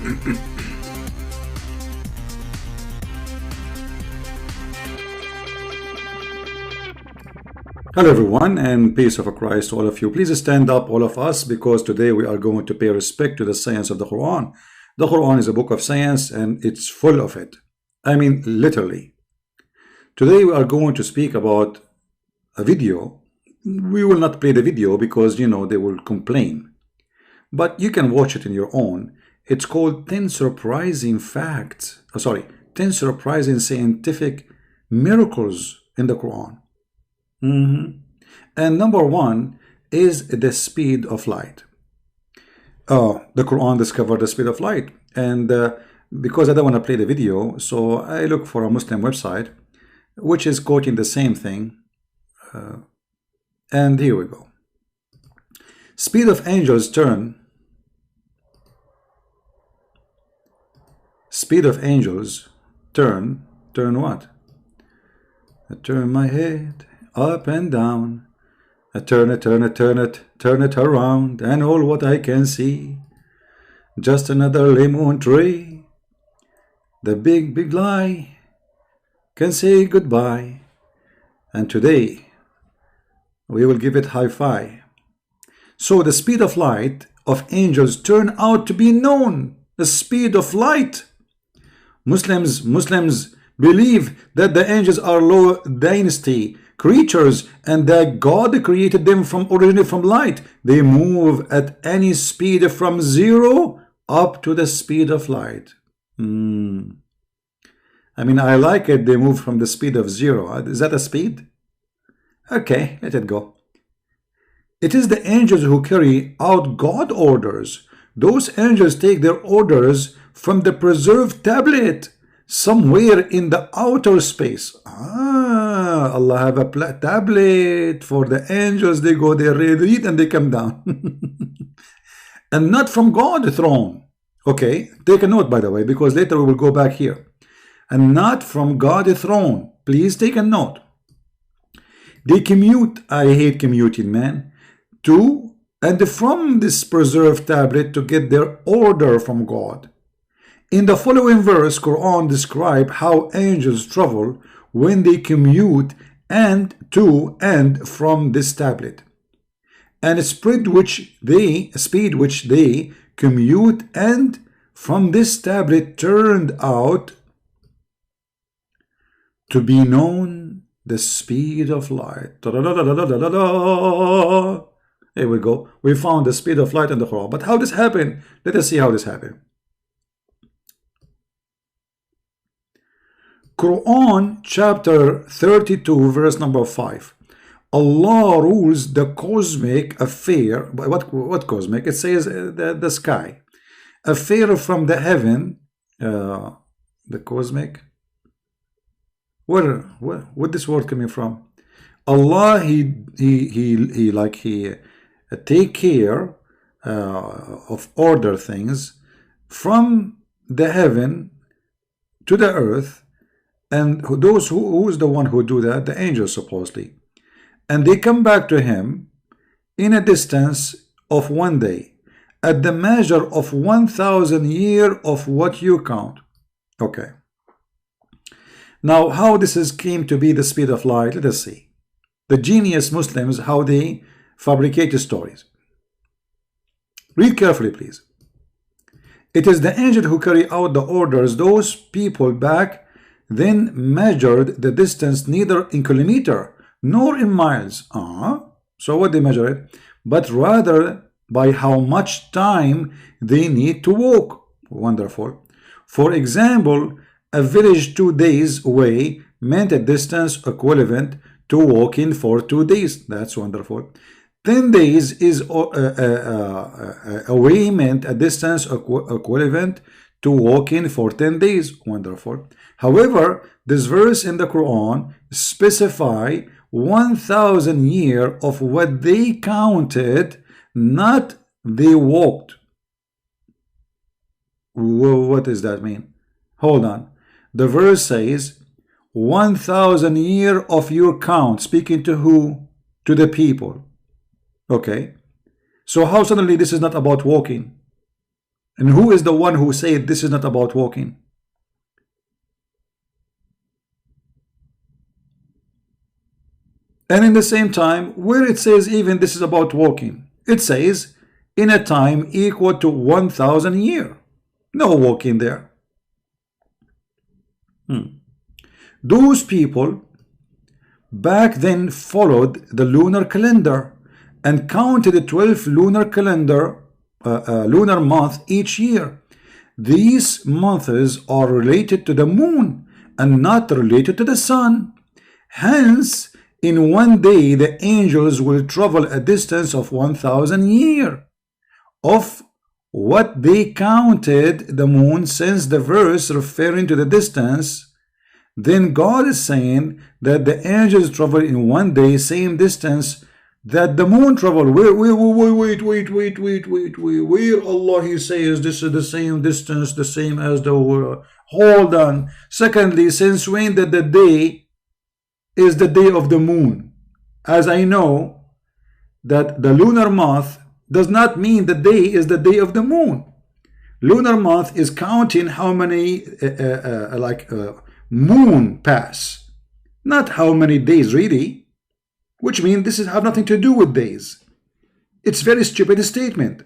Hello everyone, and peace of Christ to all of you. Please stand up, all of us, because today we are going to pay respect to the science of the Quran. The Quran is a book of science and it's full of it. I mean, literally. Today we are going to speak about a video. We will not play the video because, you know, they will complain. But you can watch it in your own. It's called 10 surprising facts. 10 surprising scientific miracles in the Quran. And number one is the speed of light. The Quran discovered the speed of light, and because I don't want to play the video, so I look for a Muslim website which is quoting the same thing, and here we go. Speed of angels turn. Speed of angels turn what? I turn my head up and down, I turn it around, and all what I can see, just another lemon tree. The big lie can say goodbye, and today we will give it high-five. So the speed of light of angels turn out to be known. The speed of light. Muslims believe that the angels are low density creatures and that God created them originally from light. They move at any speed from 0 up to the speed of light. I mean, I like it. They move from the speed of 0. Is that a speed? Okay, let it go. It is the angels who carry out God orders. Those angels take their orders from the preserved tablet somewhere in the outer space. Allah have a tablet for the angels. They go there, read, and they come down. And not from God's throne. Okay, take a note, by the way, because later we will go back here. And not from God's throne. Please take a note. They commute, I hate commuting, man, to and from this preserved tablet to get their order from God. In the following verse, Quran describe how angels travel when they commute and to and from this tablet, and speed which they commute and from this tablet turned out to be known the speed of light. Here we go. We found the speed of light in the Quran. But how this happened? Let us see how this happened. Quran chapter 32 verse number 5. Allah rules the cosmic affair. What cosmic? It says the sky. Affair from the heaven. The cosmic. Where this word coming from? Allah he take care of order things from the heaven to the earth. And those who is the one who do that? The angels, supposedly. And they come back to him in a distance of 1 day, at the measure of 1,000 years of what you count. Okay. Now, how this came to be the speed of light, let us see. The genius Muslims, how they fabricate stories. Read carefully, please. It is the angel who carry out the orders. Those people back then measured the distance neither in kilometer nor in miles. So what they measure it? But rather by how much time they need to walk. Wonderful. For example, a village 2 days away meant a distance equivalent to walking for 2 days. That's wonderful. 10 days is away meant a distance equivalent to walking for 10 days. Wonderful. However, this verse in the Quran specify 1,000 years of what they counted, not they walked. What does that mean? Hold on. The verse says 1,000 years of your count. Speaking to who? To the people. Okay. So how suddenly this is not about walking? And who is the one who said this is not about walking? And in the same time, where it says even this is about walking, it says in a time equal to 1,000 years. No walking there. Those people back then followed the lunar calendar and counted the 12 lunar calendar lunar month each year. These months are related to the moon and not related to the sun. Hence, in one day the angels will travel a distance of 1,000 years of what they counted the moon, since the verse referring to the distance. Then God is saying that the angels travel in one day same distance that the moon travel. Wait, where Allah He says this is the same distance, the same as the world. Hold on. Secondly, since when that the day is the day of the moon? As I know that the lunar month does not mean the day is the day of the moon. Lunar month is counting how many moon pass, not how many days really, which means this is have nothing to do with days. It's very stupid statement.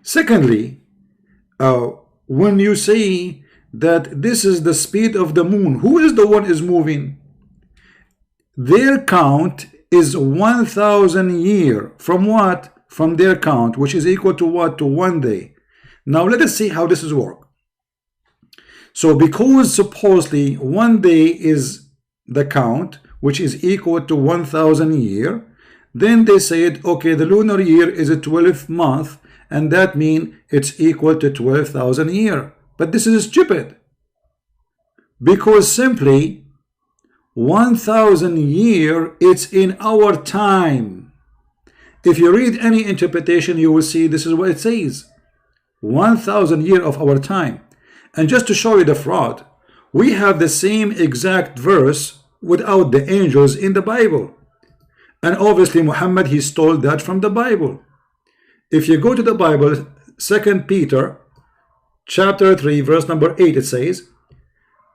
Secondly, when you say that this is the speed of the moon, who is the one is moving? Their count is 1,000 years. From what? From their count, which is equal to what? To one day. Now let us see how this is work. So because supposedly one day is the count, which is equal to 1,000 years, then they said, okay, the lunar year is a 12th month, and that means it's equal to 12,000 years. But this is stupid, because simply 1,000 years, it's in our time. If you read any interpretation, you will see this is what it says. 1,000 years of our time. And just to show you the fraud, we have the same exact verse without the angels in the Bible. And obviously Muhammad, he stole that from the Bible. If you go to the Bible, 2 Peter chapter 3 verse number 8, it says,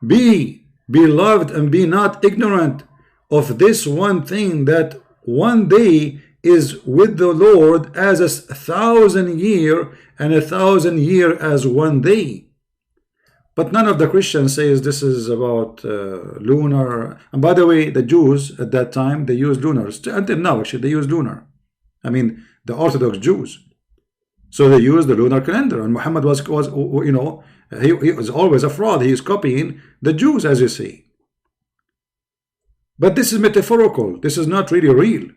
be beloved and be not ignorant of this one thing, that one day is with the Lord as 1,000 years, and 1,000 years as one day. But none of the Christians says this is about lunar. And by the way, the Jews at that time, they used lunars. Until now, actually, they use lunar. I mean, the Orthodox Jews. So they used the lunar calendar. And Muhammad was you know, he was always a fraud. He is copying the Jews, as you see. But this is metaphorical. This is not really real.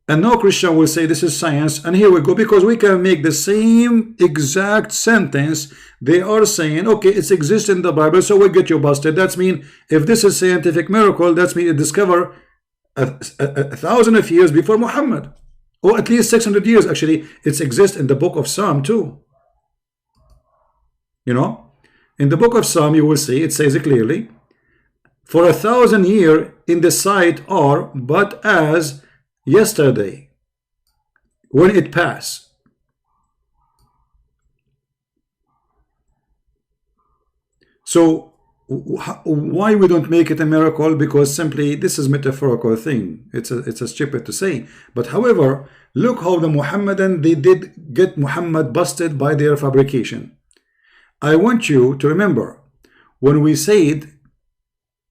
And no Christian will say this is science. And here we go, because we can make the same exact sentence. They are saying, okay, it exists in the Bible, so we'll get you busted. That's mean if this is scientific miracle, that's mean it discovered a 1,000 of years before Muhammad, or at least 600 years. Actually, it exists in the book of Psalm too. You know, in the book of Psalm, you will see it says it clearly, for 1,000 years in the sight are but as yesterday when it passed. So why we don't make it a miracle? Because simply this is metaphorical thing. It's a stupid to say. But however, look how the Muhammadan, they did get Muhammad busted by their fabrication. I want you to remember when we said,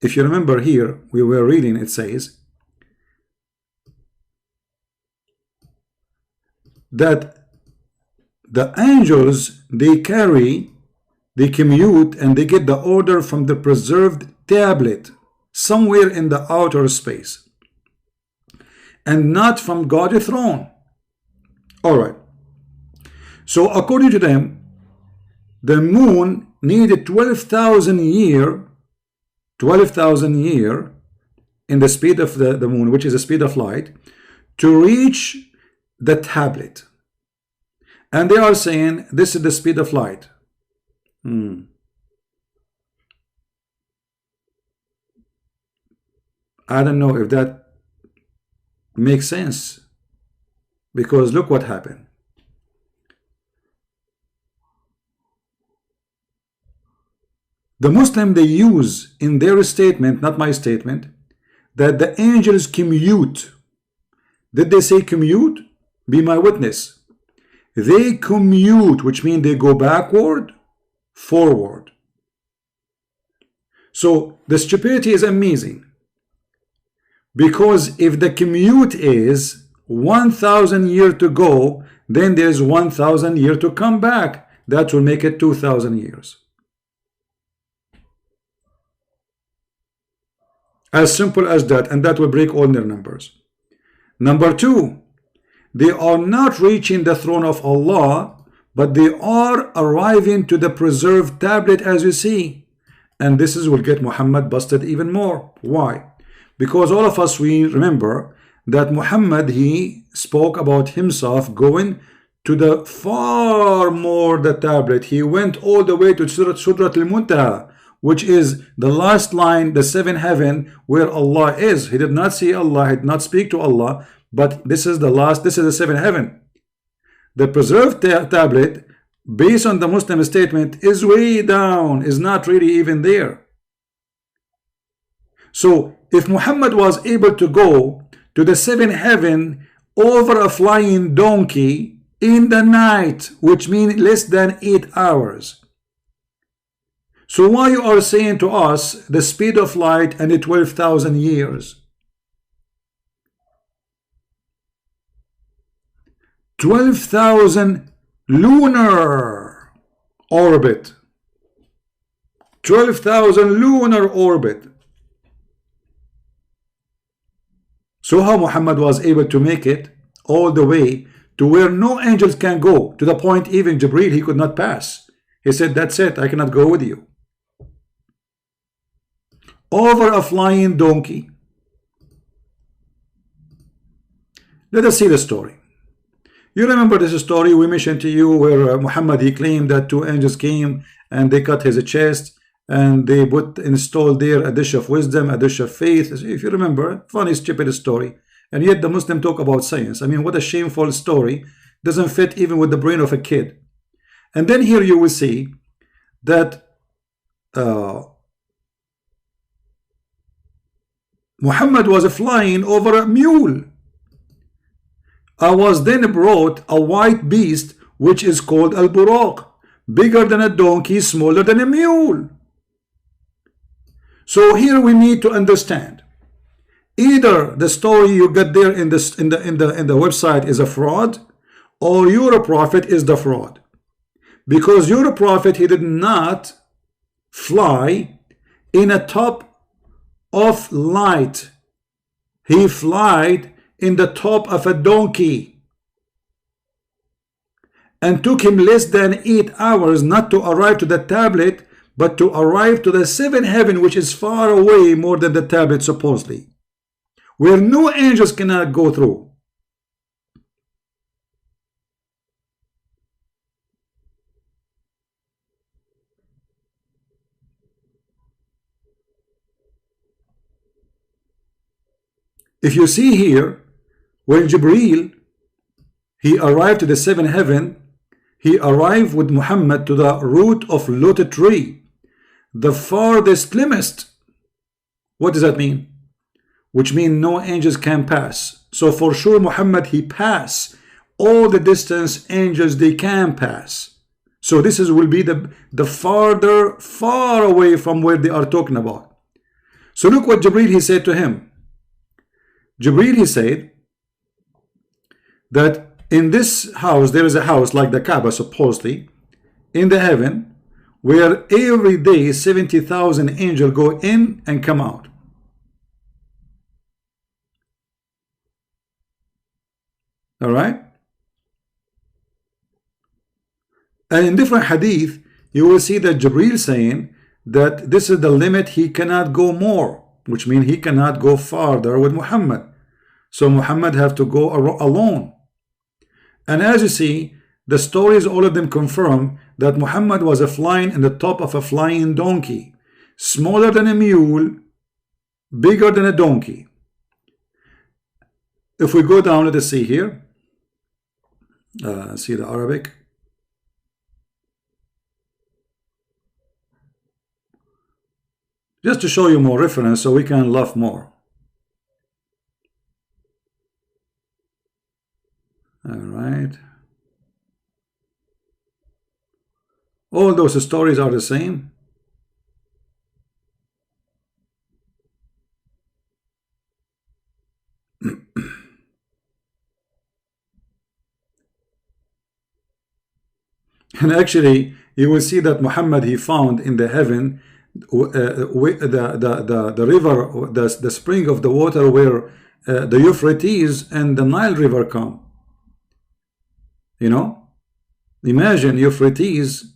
if you remember here, we were reading, it says that the angels, they carry, they commute, and they get the order from the preserved tablet somewhere in the outer space, and not from God's throne. All right. So according to them, the moon needed 12,000 years, 12,000 years in the speed of the moon, which is the speed of light, to reach the tablet. And they are saying this is the speed of light. I don't know if that makes sense, because look what happened. The Muslim, they use in their statement, not my statement, that the angels commute. Did they say commute? Be my witness. They commute, which means they go backward, forward. So the stupidity is amazing. Because if the commute is 1,000 years to go, then there's 1,000 years to come back. That will make it 2,000 years. As simple as that, and that will break all their numbers. Number two, they are not reaching the throne of Allah, but they are arriving to the preserved tablet, as you see. And this is will get Muhammad busted even more. Why? Because all of us, we remember that Muhammad, he spoke about himself going to the far more the tablet. He went all the way to Surat al-Muntaha, which is the last line, the seventh heaven, where Allah is. He did not see Allah, he did not speak to Allah, but this is the last, this is the seventh heaven. The preserved tablet, based on the Muslim statement, is way down, is not really even there. So if Muhammad was able to go to the seventh heaven over a flying donkey in the night, which means less than 8 hours, so why you are saying to us the speed of light and the 12,000 years? 12,000 lunar orbit. 12,000 lunar orbit. So how Muhammad was able to make it all the way to where no angels can go, to the point even Jibreel, he could not pass. He said, that's it, I cannot go with you. Over a flying donkey. Let us see the story. You remember this story we mentioned to you where Muhammad, he claimed that 2 angels came and they cut his chest and they installed there a dish of wisdom, a dish of faith. If you remember, funny, stupid story. And yet the Muslim talk about science. I mean, what a shameful story. Doesn't fit even with the brain of a kid. And then here you will see that Muhammad was flying over a mule. I was then brought a white beast which is called al-buraq, bigger than a donkey, smaller than a mule. So here we need to understand, either the story you get there in the website is a fraud, or your prophet is the fraud. Because your prophet, he did not fly in a top of light. He flied in the top of a donkey, and took him less than 8 hours not to arrive to the tablet, but to arrive to the seventh heaven, which is far away more than the tablet supposedly, where no angels cannot go through. If you see here, when Jibreel, he arrived to the seventh heaven, he arrived with Muhammad to the root of lotus tree, the farthest limit. What does that mean? Which means no angels can pass. So for sure Muhammad, he passed all the distance angels they can pass. So this will be the farther, far away from where they are talking about. So look what Jibreel, he said to him. Jibreel, he said that in this house, there is a house like the Kaaba supposedly, in the heaven, where every day 70,000 angels go in and come out. All right? And in different hadith, you will see that Jibreel saying that this is the limit, he cannot go more, which means he cannot go farther with Muhammad. So Muhammad have to go alone. And as you see, the stories, all of them confirm that Muhammad was flying in the top of a flying donkey, smaller than a mule, bigger than a donkey. If we go down, let us see here. See the Arabic. Just to show you more reference so we can laugh more. All right. All those stories are the same. And actually, you will see that Muhammad, he found in the heaven the river, the spring of the water where the Euphrates and the Nile River come. You know, imagine Euphrates.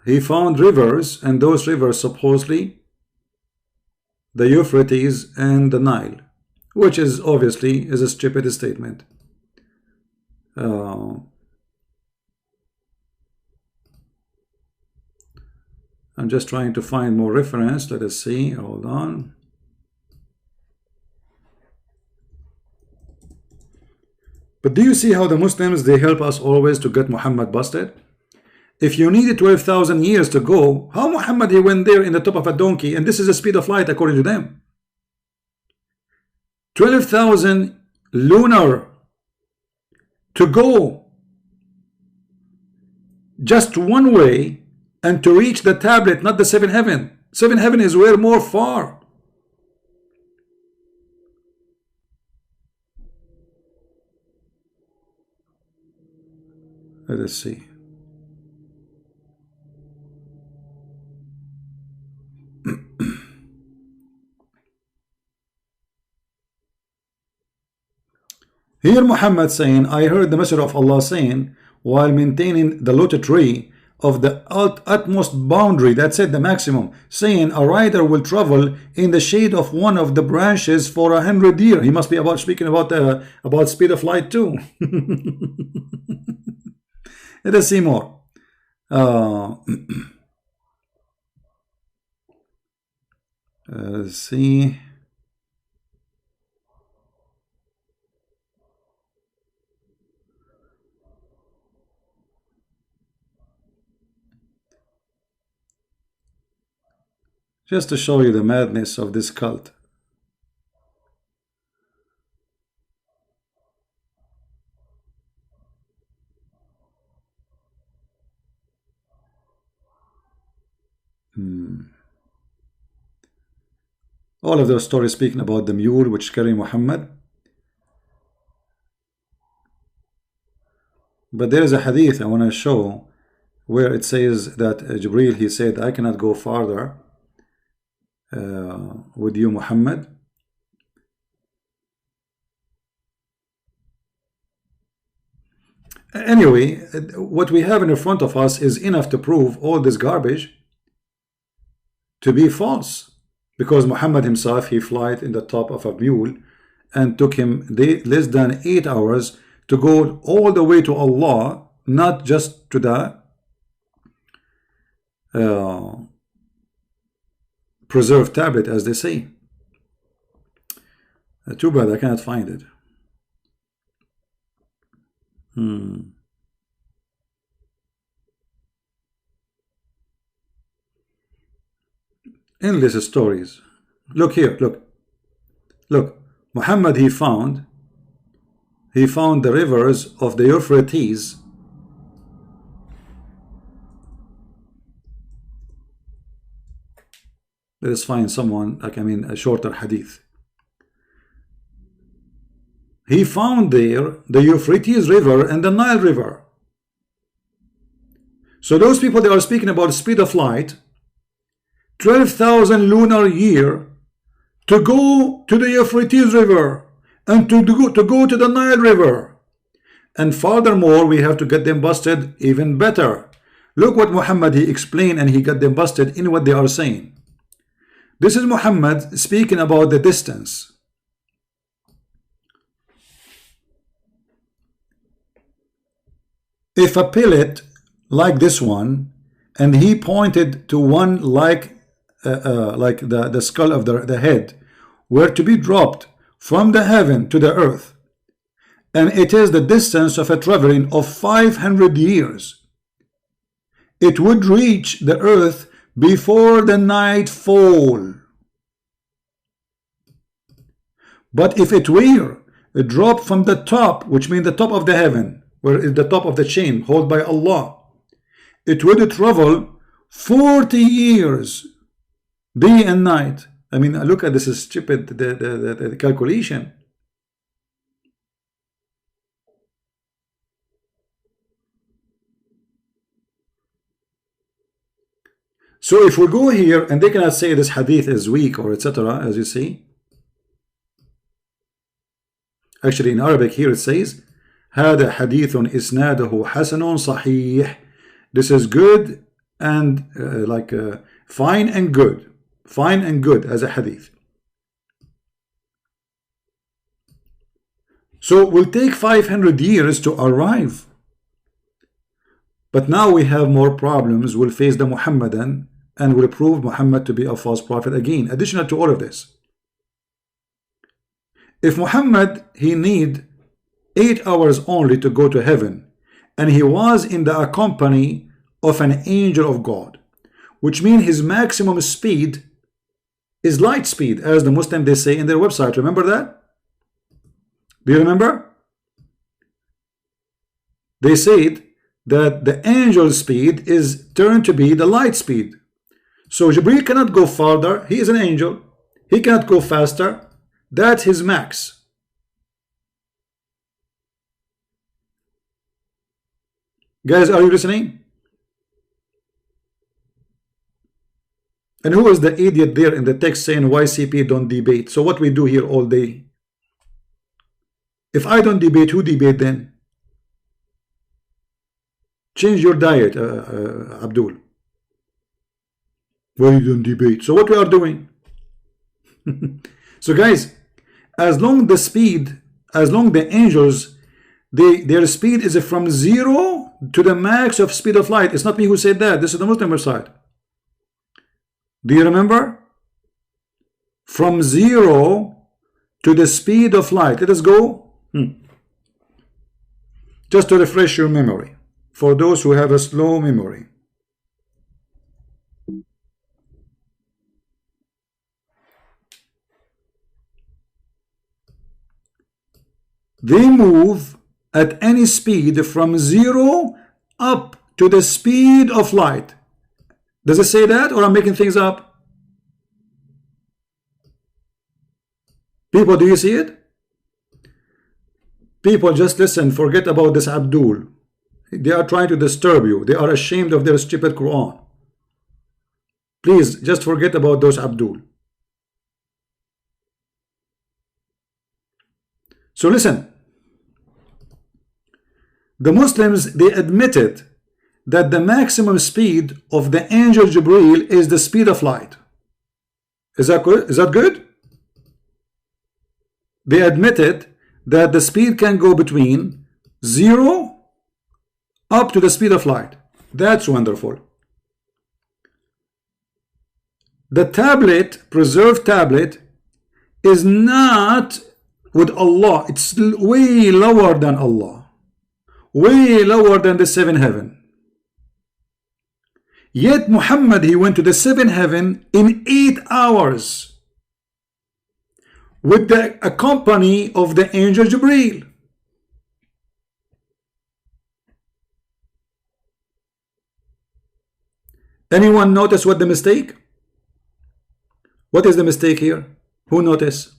He found rivers, and those rivers supposedly the Euphrates and the Nile, which is obviously is a stupid statement. I'm just trying to find more reference. Let us see. Hold on. But do you see how the Muslims, they help us always to get Muhammad busted? If you needed 12,000 years to go, how Muhammad, he went there in the top of a donkey, and this is the speed of light according to them. 12,000 lunar to go just one way, and to reach the tablet, not the seven heaven. Seven heaven is way more far. Let us see. Here Muhammad saying, I heard the Messenger of Allah saying, while maintaining the lotus tree of the utmost boundary, that's it, the maximum, saying a rider will travel in the shade of one of the branches for 100 years. He must be speaking about speed of light too. Let us see more. Let's see. Just to show you the madness of this cult. All of those stories speaking about the mule which carry Muhammad. But there is a hadith I want to show where it says that Jibreel, he said, I cannot go farther with you, Muhammad. Anyway, what we have in front of us is enough to prove all this garbage to be false, because Muhammad himself, he flied in the top of a mule and took him less than 8 hours to go all the way to Allah, not just to the preserved tablet, as they say. Too bad I cannot find it. Endless stories. Look here, look. Muhammad, he found the rivers of the Euphrates. Let us find someone, a shorter hadith. He found there the Euphrates River and the Nile River. So those people, they are speaking about speed of light, 12,000 lunar year to go to the Euphrates River and to go to the Nile River. And furthermore, we have to get them busted even better. Look what Muhammad, he explained, and he got them busted in what they are saying. This is Muhammad speaking about the distance. If a pellet like this one, and he pointed to one like the skull of the head, were to be dropped from the heaven to the earth, and it is the distance of a traveling of 500 years, it would reach the earth before the nightfall. But if it were a drop from the top, which means the top of the heaven, where is the top of the chain held by Allah, it would travel 40 years, day and night. I mean, look at this, is stupid, the calculation. So if we go here, and they cannot say this hadith is weak or etc., as you see. Actually, in Arabic here it says, هذا حديث إسناده حسن صحيح. This is good and fine and good as a hadith. So it will take 500 years to arrive. But now we have more problems. We'll face the Muhammadan and will prove Muhammad to be a false prophet again. Additional to all of this, if Muhammad, he need 8 hours only to go to heaven, and he was in the company of an angel of God, which means his maximum speed is light speed, as the Muslim they say in their website. Remember that? Do you remember? They said that the angel speed is turned to be the light speed. So Jibreel cannot go farther. He is an angel. He cannot go faster. That's his max. Guys, are you listening? And who is the idiot there in the text saying YCP don't debate? So what we do here all day? If I don't debate, who debate then? Change your diet, Abdul. Why you don't debate? So what we are doing? So guys, as long the speed, as long the angels, their speed is from 0 to the max of speed of light. It's not me who said that. This is the Muslim side. Do you remember? From 0 to the speed of light. Let us go. Just to refresh your memory, for those who have a slow memory. They move at any speed from 0 up to the speed of light. Does it say that, or I'm making things up? People, do you see it? People, just listen. Forget about this Abdul. They are trying to disturb you. They are ashamed of their stupid Quran. Please, just forget about those Abdul. So listen. The Muslims, they admitted that the maximum speed of the angel Jibreel is the speed of light. Is that good? Is that good? They admitted that the speed can go between 0 up to the speed of light. That's wonderful. The tablet, preserved tablet, is not with Allah. It's way lower than Allah. Way lower than the 7th heaven. Yet Muhammad, he went to the 7th heaven in 8 hours with the company of the angel Jibreel. Anyone notice what the mistake? What is the mistake here? Who noticed?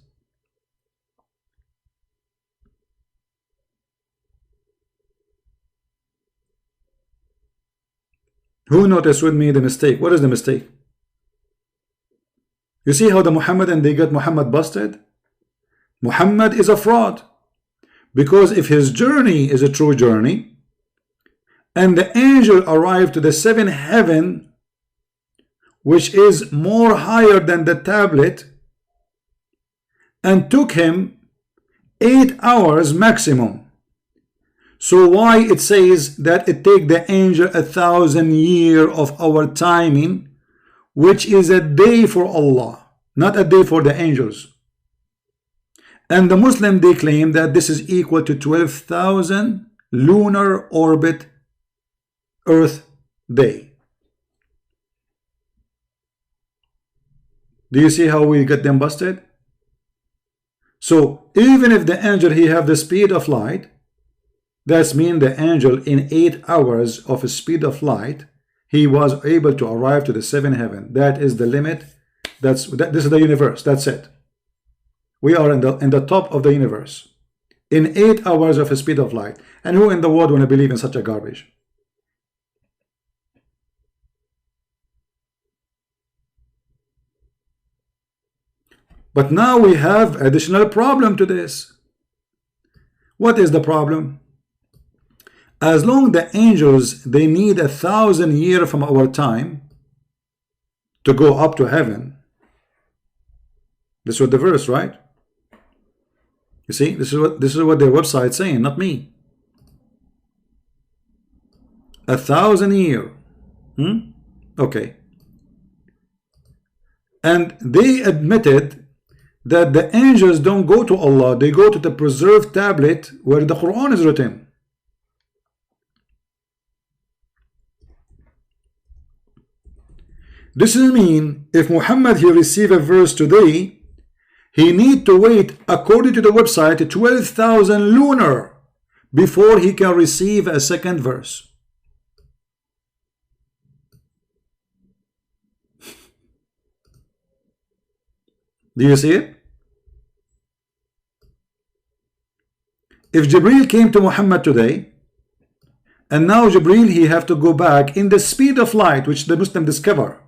Who noticed with me the mistake? What is the mistake? You see how the Muhammadan, they got Muhammad busted? Muhammad is a fraud. Because if his journey is a true journey, and the angel arrived to the 7th heaven, which is more higher than the tablet, and took him 8 hours maximum. So why it says that it take the angel 1,000 years of our timing, which is a day for Allah, not a day for the angels. And the Muslim, they claim that this is equal to 12,000 lunar orbit Earth day. Do you see how we get them busted? So even if the angel he have the speed of light, that's mean the angel in 8 hours of speed of light, he was able to arrive to the 7th heaven. That is the limit. This is the universe. That's it. We are in the top of the universe in 8 hours of a speed of light. And who in the world want to believe in such a garbage? But now we have additional problem to this. What is the problem? As long the angels, they need 1,000 years from our time to go up to heaven. This was the verse, right? You see, this is what their website saying, not me. 1,000 years. Okay. And they admitted that the angels don't go to Allah, they go to the preserved tablet where the Quran is written. This means if Muhammad he receive a verse today, he need to wait, according to the website, 12,000 lunar before he can receive a second verse. Do you see it? If Jibreel came to Muhammad today, and now Jibreel he have to go back in the speed of light, which the Muslim discover.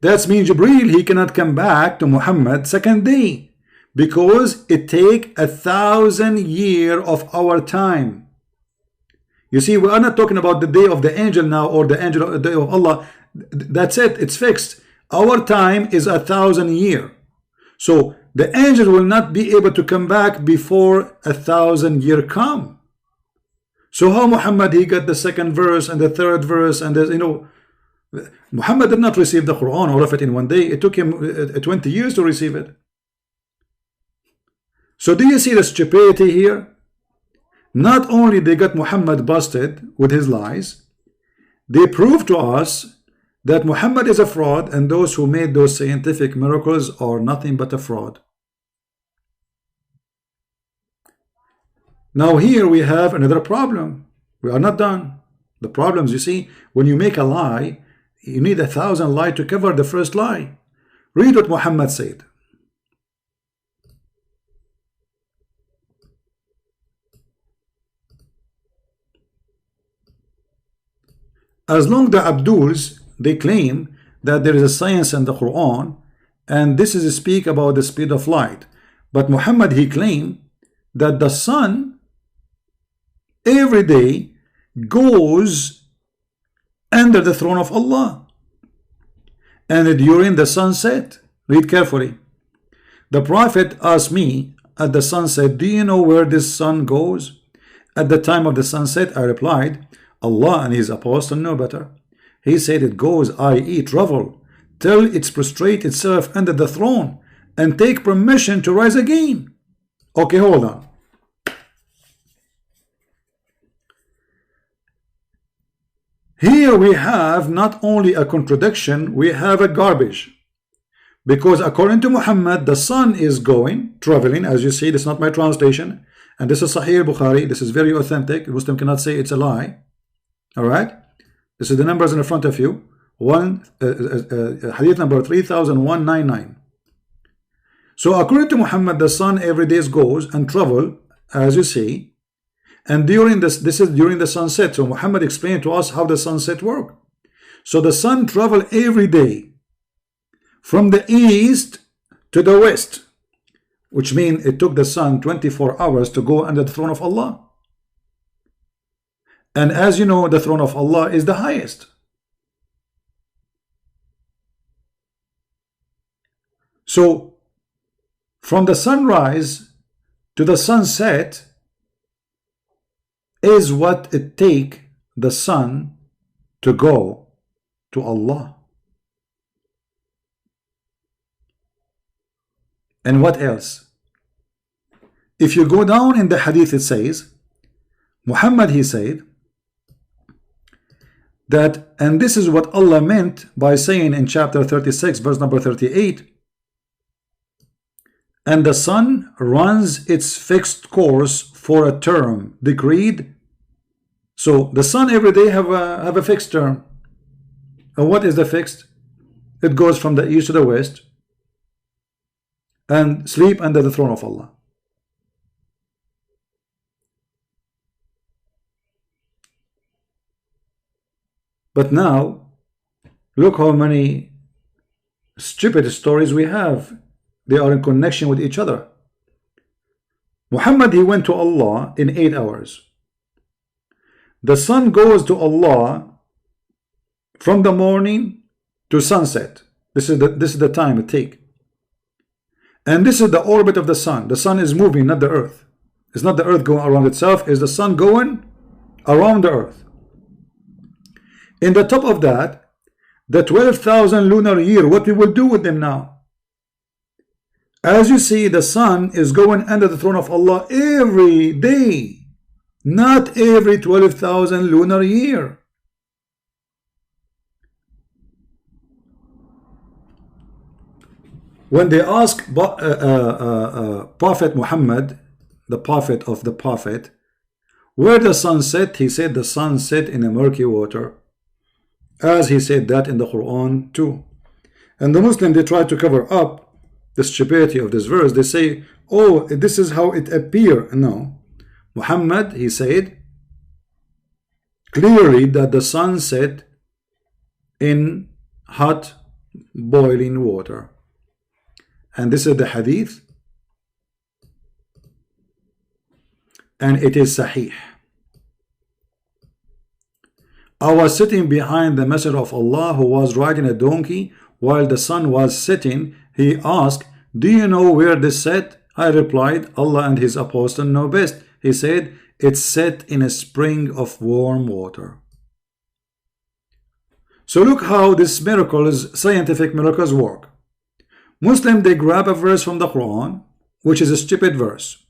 That means Jibreel he cannot come back to Muhammad second day, because it take 1,000 years of our time. You see, we are not talking about the day of the angel now, or the angel of the day of Allah. That's it, it's fixed. Our time is 1,000 years. So the angel will not be able to come back before 1,000 years come. So how Muhammad he got the second verse and the third verse, and you know, Muhammad did not receive the Quran, all of it in one day. It took him 20 years to receive it. So do you see the stupidity here? Not only they got Muhammad busted with his lies, they prove to us that Muhammad is a fraud, and those who made those scientific miracles are nothing but a fraud. Now here we have another problem. We are not done. The problems, you see, when you make a lie, you need 1,000 lies to cover the first lie. Read what Muhammad said. As long the Abduls, they claim that there is a science in the Quran, and this is a speak about the speed of light. But Muhammad he claimed that the sun every day goes under the throne of Allah, and during the sunset, read carefully, the Prophet asked me at the sunset, do you know where this sun goes? At the time of the sunset, I replied, Allah and his apostle know better. He said it goes, i.e. travel, till it prostrate itself under the throne and take permission to rise again. Okay, hold on. Here we have not only a contradiction, we have a garbage. Because according to Muhammad, the sun is going, traveling, as you see, this is not my translation, and this is Sahih Bukhari, this is very authentic. A Muslim cannot say it's a lie. Alright? This is the numbers in the front of you. Hadith number 3199. So according to Muhammad, the sun every day goes and travel, as you see, and during this is during the sunset. So Muhammad explained to us how the sunset work. So the sun travel every day from the east to the west, which means it took the sun 24 hours to go under the throne of Allah. And as you know, the throne of Allah is the highest. So from the sunrise to the sunset is what it take the sun to go to Allah. And what else? If you go down in the hadith, it says, Muhammad he said that, and this is what Allah meant by saying in chapter 36 verse number 38, and the sun runs its fixed course for a term decreed. So the sun every day have a fixed term. And what is the fixed? It goes from the east to the west and sleep under the throne of Allah. But now look how many stupid stories we have. They are in connection with each other. Muhammad, he went to Allah in 8 hours. The sun goes to Allah from the morning to sunset. This is the time it takes. And this is the orbit of the sun. The sun is moving, not the earth. It's not the earth going around itself, it's the sun going around the earth. In the top of that, the 12,000 lunar year, what we will do with them now? As you see, the sun is going under the throne of Allah every day, not every 12,000 lunar year. When they ask Prophet Muhammad, the prophet of the prophet, where the sun set, he said the sun set in a murky water, as he said that in the Quran too. And the Muslim, they try to cover up the stupidity of this verse. They say, oh, this is how it appears. No, Muhammad, he said clearly that the sun set in hot boiling water. And this is the hadith, and it is sahih. I was sitting behind the Messenger of Allah, who was riding a donkey while the sun was setting. He asked, do you know where this set? I replied, Allah and his apostle know best. He said, it's set in a spring of warm water. So look how this miracles, scientific miracles work. Muslim, they grab a verse from the Quran, which is a stupid verse.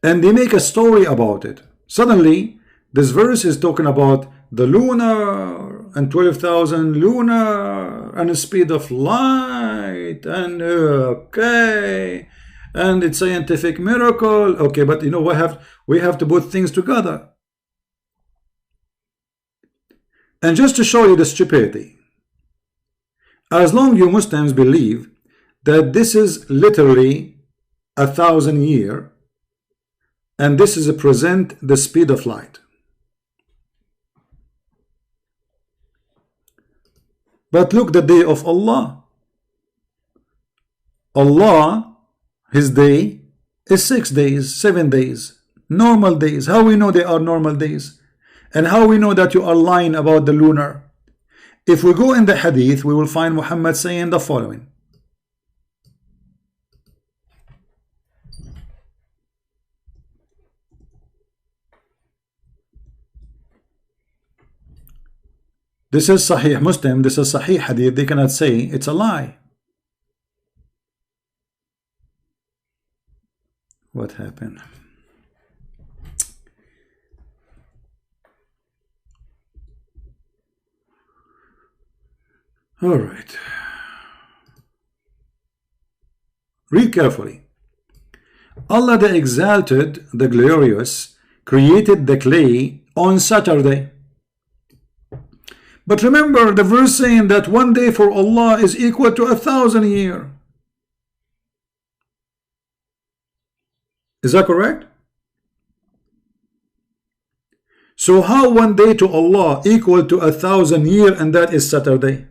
And they make a story about it. Suddenly, this verse is talking about the lunar and 12,000 lunar and the speed of light and okay, and it's scientific miracle. Okay, but you know what? We have to put things together. And just to show you the stupidity, as long you Muslims believe that this is literally 1,000 years, and this is a present the speed of light. But look, the day of Allah. Allah, his day is 6 days, 7 days, normal days. How we know they are normal days? And how we know that you are lying about the lunar? If we go in the hadith, we will find Muhammad saying the following. This is Sahih Muslim, this is Sahih Hadith. They cannot say it's a lie. What happened? All right. Read carefully. Allah the Exalted, the Glorious, created the clay on Saturday. But remember the verse saying that one day for Allah is equal to 1,000 years. Is that correct? So how one day to Allah equal to 1,000 years, and that is Saturday?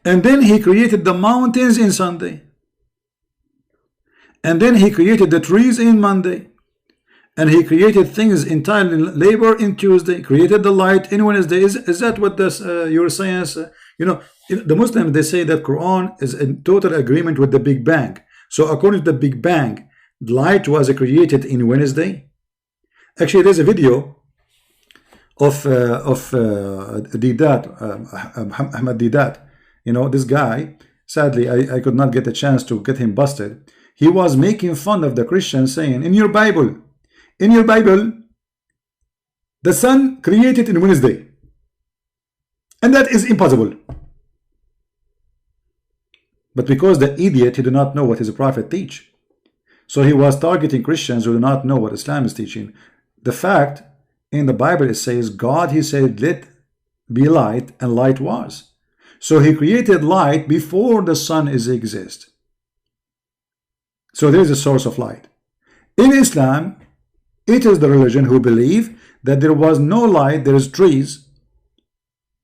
And then he created the mountains in Sunday. And then he created the trees in Monday. And he created things entirely labor in Tuesday. Created the light in Wednesday. Is that what this your science? You know, the Muslims, they say that Quran is in total agreement with the Big Bang. So according to the Big Bang, light was created in Wednesday. Actually, there's a video of Deedat, Ahmad Deedat. You know, this guy, sadly, I could not get a chance to get him busted. He was making fun of the Christians, saying, in your Bible, the sun created in Wednesday. And that is impossible. But because the idiot, he did not know what his prophet teach. So he was targeting Christians who do not know what Islam is teaching. The fact, in the Bible it says, God, he said, let be light, and light was. So he created light before the sun exists. So there is a source of light. In Islam, it is the religion who believe that there was no light, there is trees,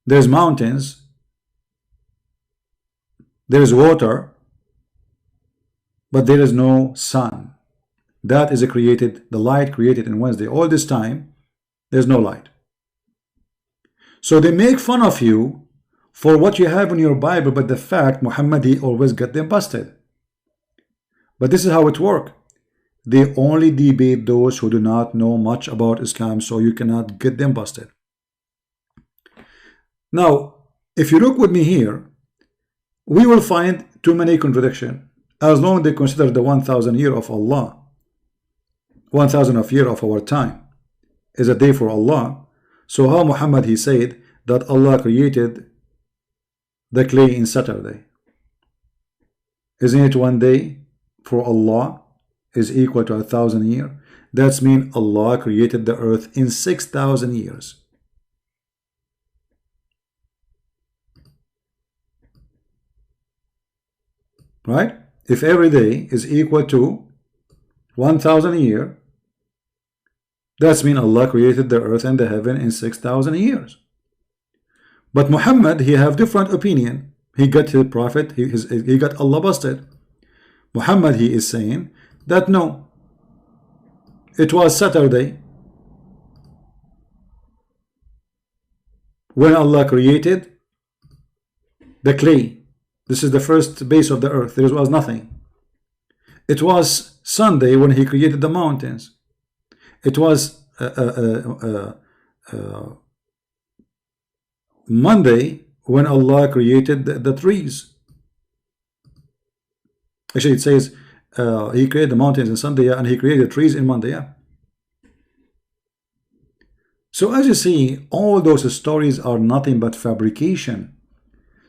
there's mountains, there is water, but there is no sun. That is the light created in Wednesday. All this time, there's no light. So they make fun of you for what you have in your Bible, but the fact, Muhammad, he always got them busted. But this is how it works. They only debate those who do not know much about Islam, so you cannot get them busted. Now, if you look with me here, we will find too many contradictions. As long as they consider the 1,000 year of Allah, 1,000 of year of our time is a day for Allah. So how Muhammad, he said that Allah created the clay in Saturday? Isn't it one day for Allah is equal to 1,000 years? That's mean Allah created the earth in 6,000 years. Right? If every day is equal to 1,000 years, that's mean Allah created the earth and the heaven in 6,000 years. But Muhammad, he have different opinion. He got his prophet, he got Allah busted. Muhammad, he is saying that no, it was Saturday when Allah created the clay. This is the first base of the earth. There was nothing. It was Sunday when he created the mountains. It was Monday when Allah created the trees. Actually, it says he created the mountains in Sunday, and he created trees in Monday. Yeah. So as you see, all those stories are nothing but fabrication.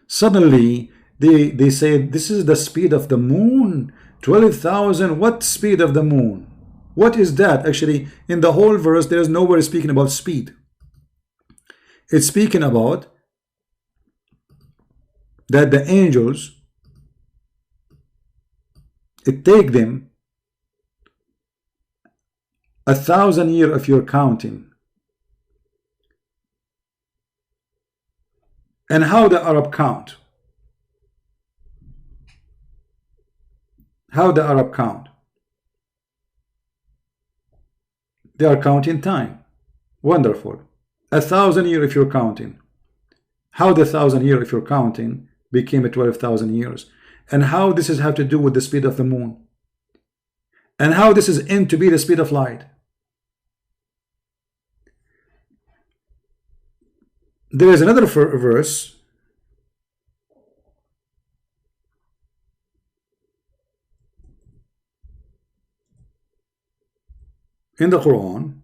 Suddenly, they say this is the speed of the moon, 12,000. What speed of the moon? What is that? Actually, in the whole verse, there is nowhere speaking about speed. It's speaking about that the angels, it take them 1,000 years of your counting. And how the Arab count? How the Arab count? They are counting time. Wonderful. 1,000 years if you're counting. How the 1,000 years if you're counting became 12,000 years. And how this has have to do with the speed of the moon. And how this is in to be the speed of light. There is another verse in the Quran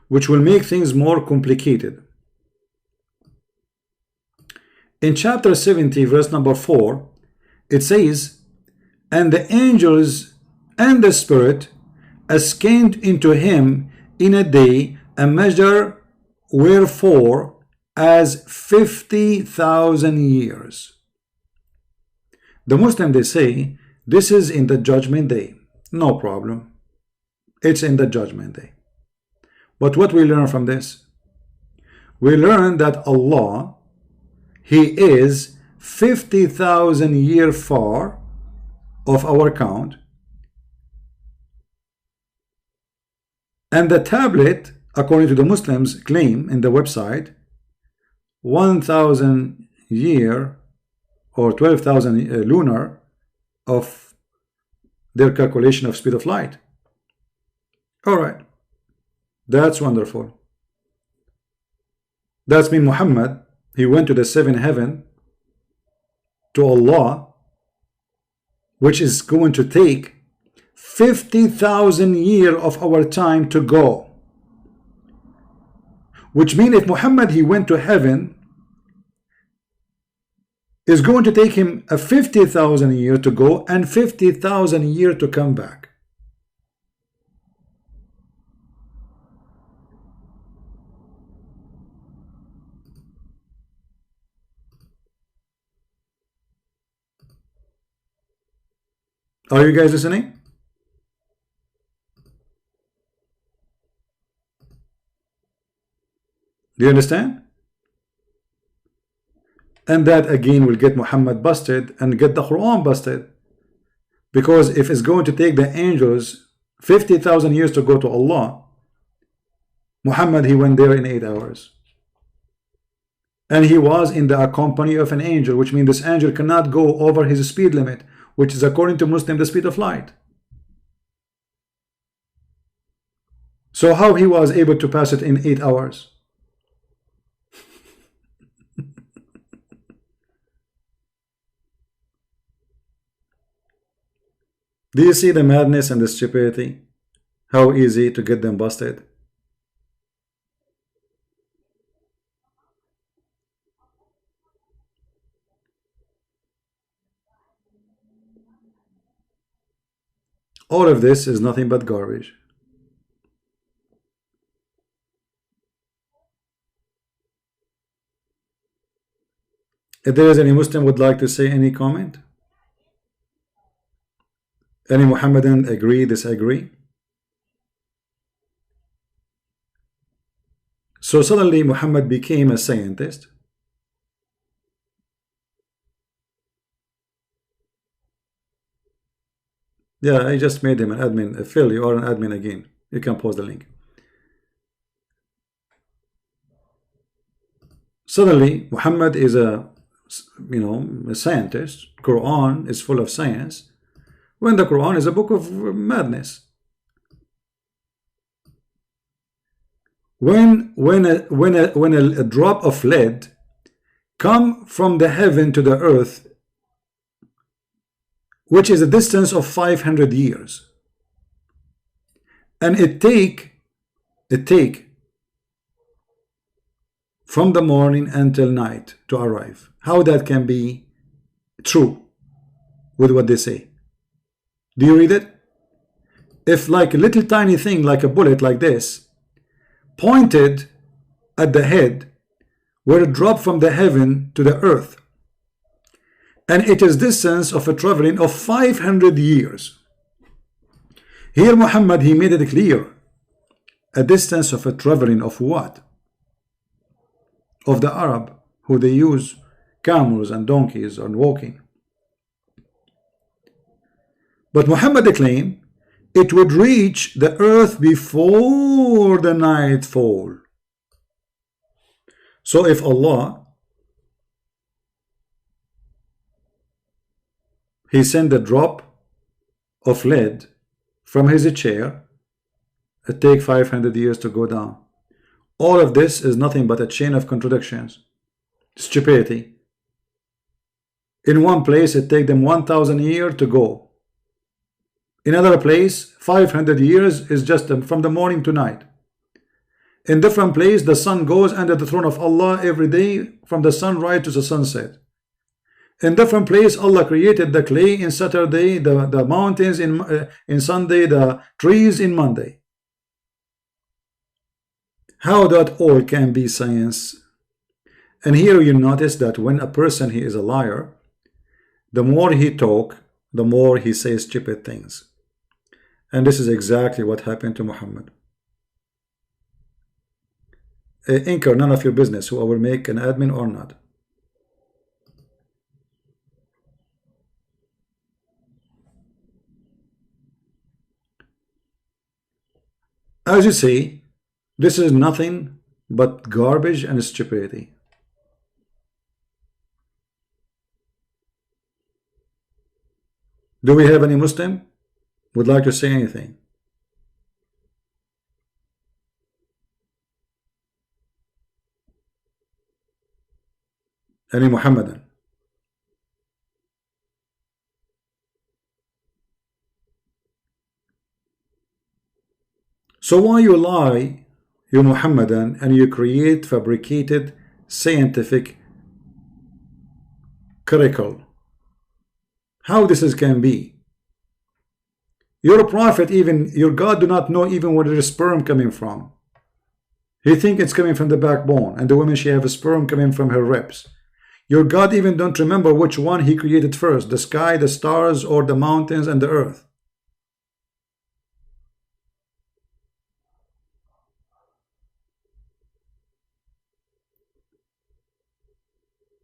which will make things more complicated. In chapter 70 verse number 4, it says, and the angels and the spirit ascended into him in a day, a measure wherefore as 50,000 years. The Muslim, they say this is in the judgment day. No problem, it's in the judgment day. But what we learn from this? We learn that Allah, he is 50,000 years far of our count, and the tablet, according to the Muslims claim in the website, 1,000 year or 12,000 lunar of their calculation of speed of light. All right, that's wonderful. That's mean Muhammad, he went to the seventh heaven to Allah, which is going to take 50,000 years of our time to go. Which means if Muhammad he went to heaven, it's going to take him a 50,000 years to go and 50,000 years to come back. Are you guys listening? Do you understand? And that again will get Muhammad busted and get the Quran busted. Because if it's going to take the angels 50,000 years to go to Allah, Muhammad he went there in 8 hours. And he was in the company of an angel, which means this angel cannot go over his speed limit, which is according to Muslim the speed of light. So how he was able to pass it in 8 hours? Do you see the madness and the stupidity? How easy to get them busted? All of this is nothing but garbage. If there is any Muslim would like to say any comment? Any Muhammadan agree, disagree? So suddenly Muhammad became a scientist. Yeah, I just made him an admin. Phil, you are an admin again. You can post the link. Suddenly Muhammad is a scientist. Quran is full of science, when the Quran is a book of madness. When a drop of lead come from the heaven to the earth, which is a distance of 500 years, and it take from the morning until night to arrive. How that can be true with what they say? Do you read it? If like a little tiny thing like a bullet like this pointed at the head, where it dropped from the heaven to the earth, and it is distance of a traveling of 500 years. Here Muhammad he made it clear, a distance of a traveling of what? Of the Arab, who they use camels and donkeys and walking. But Muhammad claimed it would reach the earth before the nightfall. So if Allah he sent a drop of lead from his chair, it take 500 years to go down. All of this is nothing but a chain of contradictions, stupidity. In one place it take them 1,000 years to go. In another place 500 years is just from the morning to night. In different place the sun goes under the throne of Allah every day from the sunrise to the sunset. In different place Allah created the clay in Saturday, the mountains in Sunday, the trees in Monday. How that all can be science? And here you notice that when a person he is a liar, the more he talk, the more he says stupid things. And this is exactly what happened to Muhammad. Anchor, none of your business who will make an admin or not. As you see, this is nothing but garbage and stupidity. Do we have any Muslim would like to say anything? any Muhammadan. So why you lie, you Muhammadan, and you create fabricated scientific curricle? How this can be? Your prophet, even your God, do not know even where the sperm coming from. He think it's coming from the backbone, and the woman, she have a sperm coming from her ribs. Your God even don't remember which one he created first, the sky, the stars, or the mountains and the earth.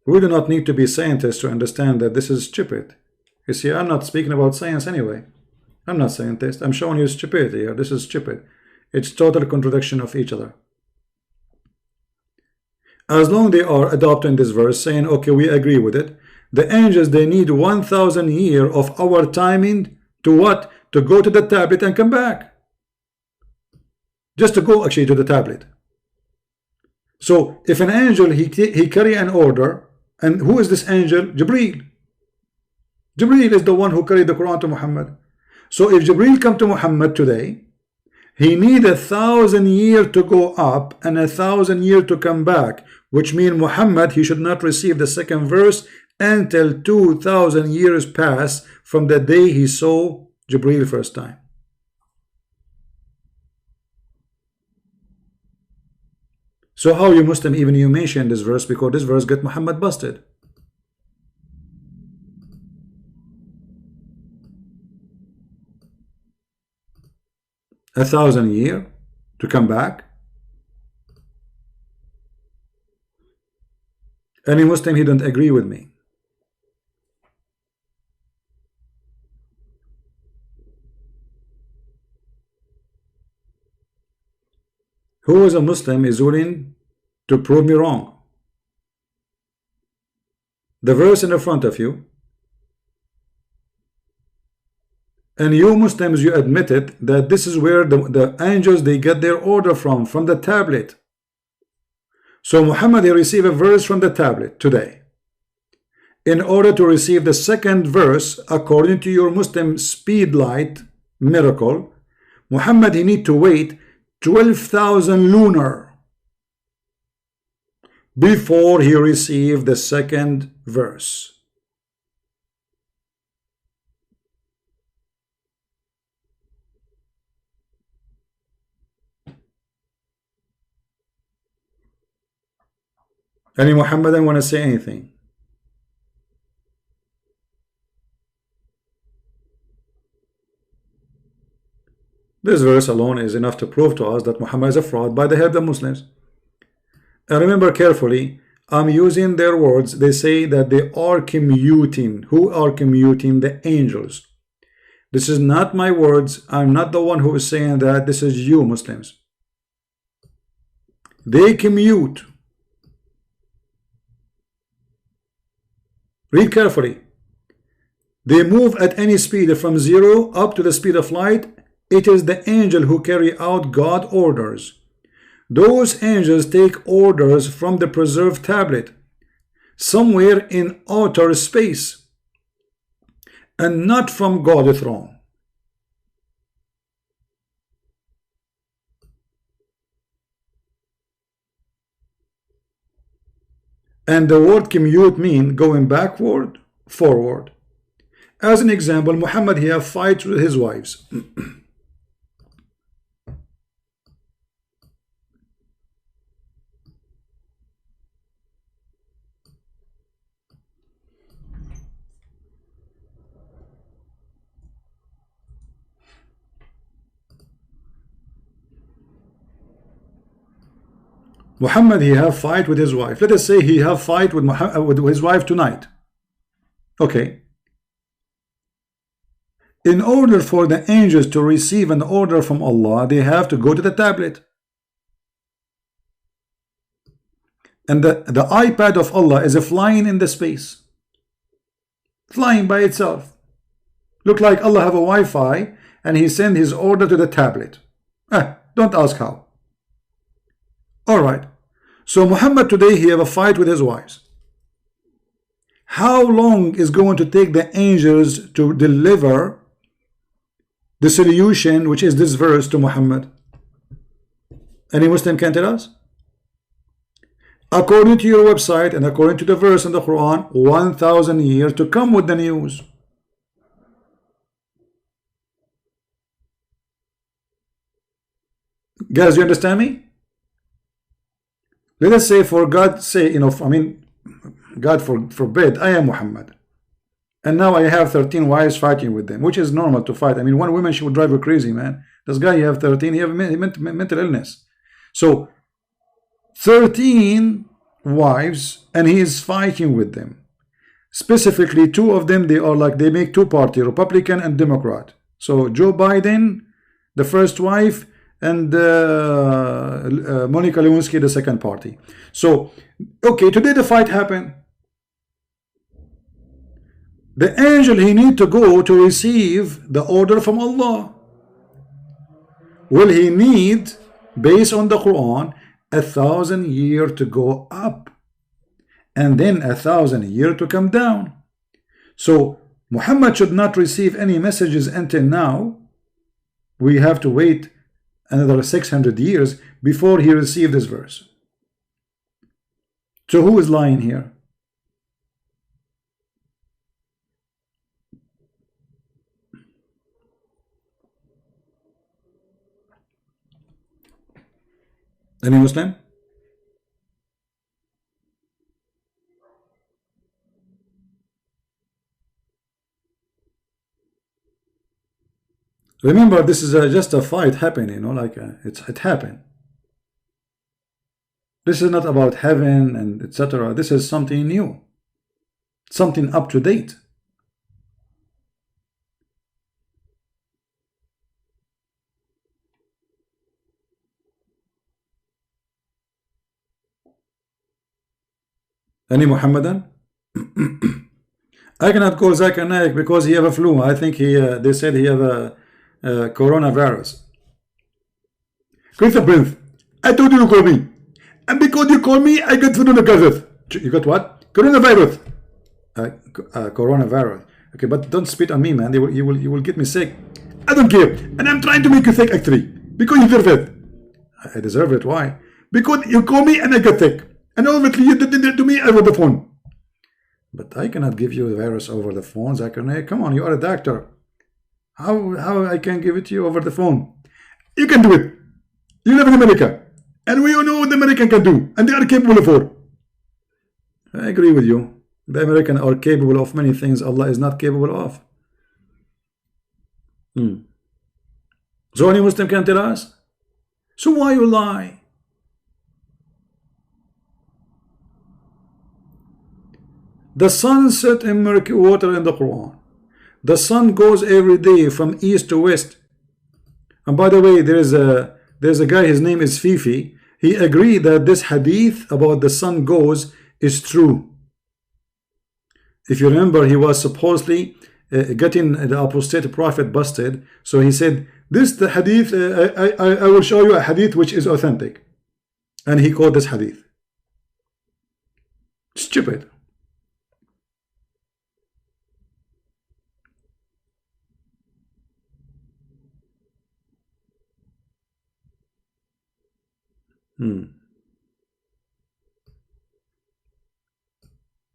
We do not need to be scientists to understand that this is stupid. You see, I'm not speaking about science anyway. I'm not scientist. I'm showing you stupidity here. This is stupid. It's total contradiction of each other. As long they are adopting this verse, saying, okay, we agree with it, the angels, they need 1,000 years of our timing to what? To go to the tablet and come back. Just to go actually to the tablet. So if an angel, he carry an order, and who is this angel? Jibreel. Jibreel is the one who carried the Quran to Muhammad. So if Jibreel come to Muhammad today, he need 1,000 years to go up and 1,000 years to come back, which means Muhammad, he should not receive the second verse until 2,000 years pass from the day he saw Jibreel first time. So how you Muslim even you mention this verse, because this verse got Muhammad busted. A 1,000 years to come back. Any Muslim, he don't agree with me. Who is a Muslim is willing to prove me wrong? The verse in the front of you, and you Muslims, you admitted that this is where the angels, they get their order from the tablet. So Muhammad, he received a verse from the tablet today. In order to receive the second verse, according to your Muslim speed light miracle, Muhammad, he need to wait 12,000 lunar before he received the second verse. Any Muhammadan want to say anything? This verse alone is enough to prove to us that Muhammad is a fraud by the head of Muslims. And remember carefully, I'm using their words. They say that they are commuting. Who are commuting? The angels. This is not my words. I'm not the one who is saying that. This is you Muslims. They commute. Read carefully. They move at any speed from 0 up to the speed of light. It is the angel who carry out God's orders. Those angels take orders from the preserved tablet somewhere in outer space and not from God's throne. And the word commute mean going backward, forward. As an example, Muhammad, he have fight with his wives. Muhammad, he have fight with his wife. Let us say he have fight with his wife tonight. Okay. In order for the angels to receive an order from Allah, they have to go to the tablet. And the iPad of Allah is flying in the space. Flying by itself. Look like Allah have a Wi-Fi and he send his order to the tablet. Don't ask how. Alright. So Muhammad today, he have a fight with his wives. How long is going to take the angels to deliver the solution, which is this verse, to Muhammad? Any Muslim can tell us? According to your website and according to the verse in the Quran, 1,000 years to come with the news. Guys, you understand me? Let us say, for God's sake, God forbid, I am Muhammad, and now I have 13 wives fighting with them, which is normal to fight. One woman, she would drive you crazy, man. This guy, you have 13, he have mental illness. So 13 wives, and he is fighting with them. Specifically, 2 of them, they make 2 parties, Republican and Democrat. So Joe Biden, the first wife, and Monica Lewinsky, the second party. So, okay, today the fight happened. The angel, he need to go to receive the order from Allah. Will he need, based on the Quran, 1,000 years to go up, and then 1,000 years to come down? So Muhammad should not receive any messages until now. We have to wait another 600 years before he received this verse. So who is lying here? Any Muslim? Remember, this is just a fight happening, it happened. This is not about heaven and etc. This is something new, something up to date. Any Muhammadan? I cannot call Zakir Naik because he have a flu. I think they said he have a coronavirus. Christopher Prince, I told you to call me, and because you call me, I got coronavirus. You got what? Coronavirus. Coronavirus. Okay, but don't spit on me, man. You will get me sick. I don't care, and I'm trying to make you sick actually because you deserve it. I deserve it. Why? Because you call me and I get sick, and obviously you did it to me over the phone. But I cannot give you the virus over the phone, Zakir Naik. Come on, you are a doctor. How I can give it to you over the phone? You can do it. You live in America, and we all know what the American can do, and they are capable of it. I agree with you. The Americans are capable of many things Allah is not capable of. So any Muslim can tell us? So why you lie? The sun set in murky water in the Quran. The sun goes every day from east to west. And by the way, there's a guy, his name is Fifi. He agreed that this hadith about the sun goes is true. If you remember, he was supposedly getting the apostate prophet busted. So he said, the hadith, I will show you a hadith which is authentic. And he quoted this hadith. Stupid.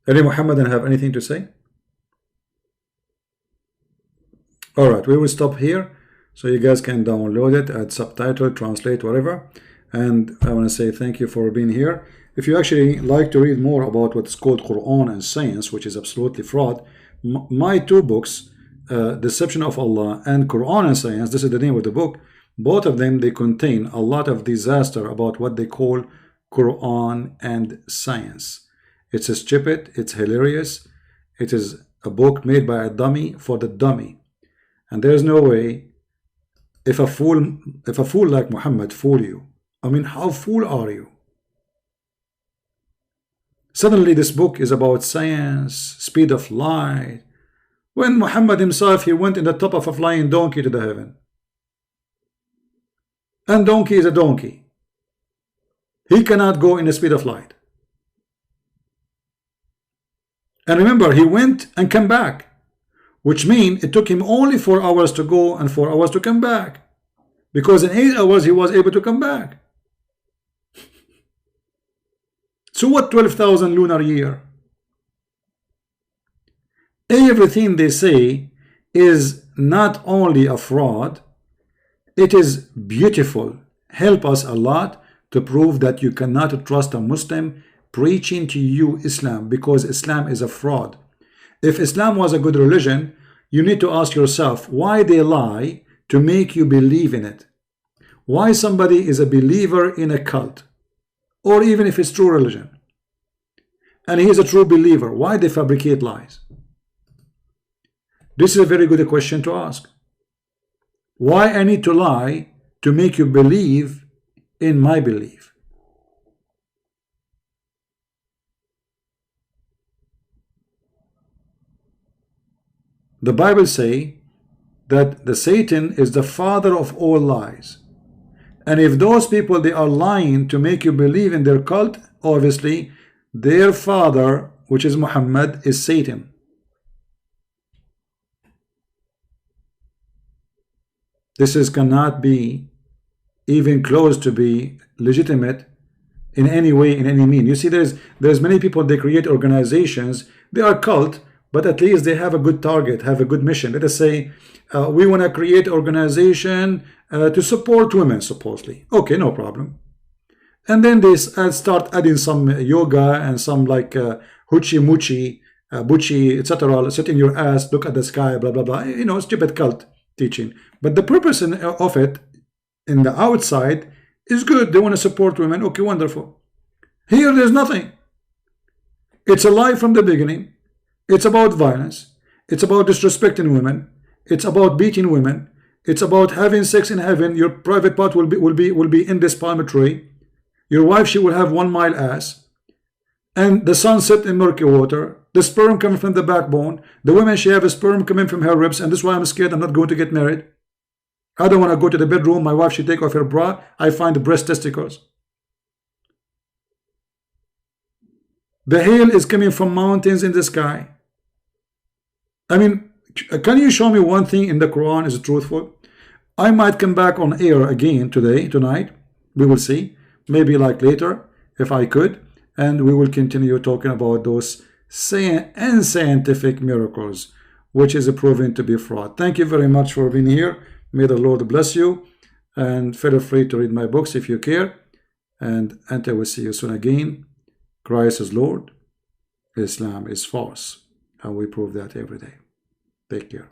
Any Muhammadan have anything to say? Alright, we will stop here so you guys can download it, add subtitle, translate, whatever. And I want to say thank you for being here. If you actually like to read more about what's called Quran and Science, which is absolutely fraud, my 2 books, Deception of Allah and Quran and Science, this is the name of the book. Both of them, they contain a lot of disaster about what they call Quran and Science. It's stupid, it's hilarious, it is a book made by a dummy for the dummy. And there's no way, if a fool like Muhammad fool you, how fool are you? Suddenly this book is about science, speed of light, when Muhammad himself, he went in the top of a flying donkey to the heaven. And donkey is a donkey. He cannot go in the speed of light. And remember, he went and came back, which means it took him only 4 hours to go and 4 hours to come back, because in 8 hours he was able to come back. So what 12,000 lunar year? Everything they say is not only a fraud, it is beautiful. Help us a lot to prove that you cannot trust a Muslim preaching to you Islam, because Islam is a fraud. If Islam was a good religion, you need to ask yourself why they lie to make you believe in it. Why somebody is a believer in a cult, or even if it's true religion, and he is a true believer, why they fabricate lies? This is a very good question to ask. Why I need to lie to make you believe in my belief? The Bible say that the Satan is the father of all lies. And if those people, they are lying to make you believe in their cult, obviously their father, which is Muhammad, is Satan. This cannot be even close to be legitimate in any way, in any mean. You see, there's many people, they create organizations, they are cult, but at least they have a good target, have a good mission. Let us say we want to create organization to support women, supposedly. Okay, no problem. And then they start adding some yoga and some like hoochie moochie, buchi, etc. Sit in your ass, look at the sky, blah blah blah. You know, stupid cult teaching. But the purpose of it in the outside is good. They want to support women. Okay, wonderful. Here there's nothing. It's a lie from the beginning. It's about violence. It's about disrespecting women. It's about beating women. It's about having sex in heaven. Your private part will be in this palm tree. Your wife, she will have 1 mile ass. And the sun set in murky water. The sperm coming from the backbone. The woman, she have a sperm coming from her ribs. And this is why I'm scared. I'm not going to get married. I don't want to go to the bedroom. My wife, she take off her bra. I find breast testicles. The hail is coming from mountains in the sky. I mean, can you show me one thing in the Quran is truthful? I might come back on air again tonight. We will see. Maybe like later, if I could. And we will continue talking about those unscientific miracles, which is proven to be fraud. Thank you very much for being here. May the Lord bless you. And feel free to read my books if you care. And until we see you soon again, Christ is Lord. Islam is false. And we prove that every day. Take care.